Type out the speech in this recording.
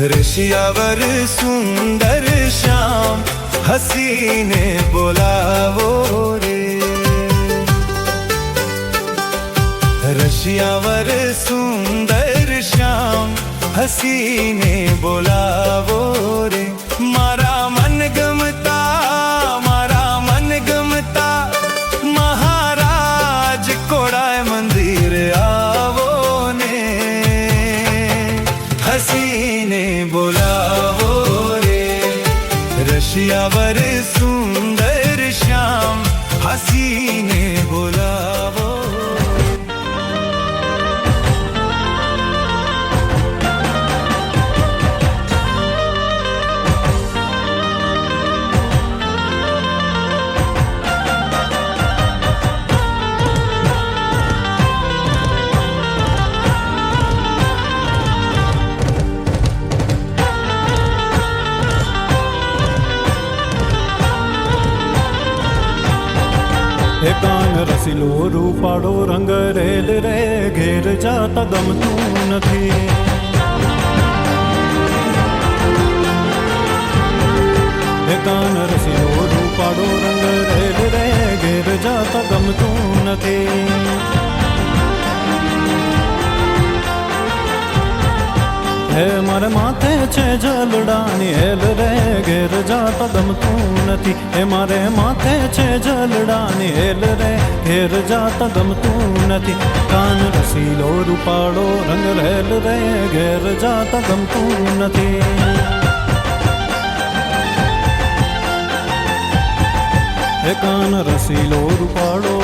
રશિયાવર સુંદર શ્યામ હસીને બોલાવો રે, રશિયાવર સુંદર શ્યામ હસીને બોલાવો રે, મારા મન ગમતા મહારાજ કોડાય મંદિર આવો ને, હસીને બોલાવો રે, રશિયાવર સુંદર શ્યામ હસીને બોલાવો. હે કાન રસીલો રૂપાળો રંગ રેલ રે, ઘેર જાતા ગમતું નથી. હે કાન રસીલો રૂપાળો રંગ રેલ રે, ઘેર જાતા ગમતું નથી. હે મારે માથે છે જલડાની હેલ રે, ઘેર જાતા ગમતું નથી. હે મારે માથે છે જલડાની હેલ રે, ઘેર જાતા ગમતું નથી. કાન રસીલો રૂપાળો રંગ રેલ રે, ઘેર જાતા ગમતું નથી. હે કાન રસીલો રૂપાળો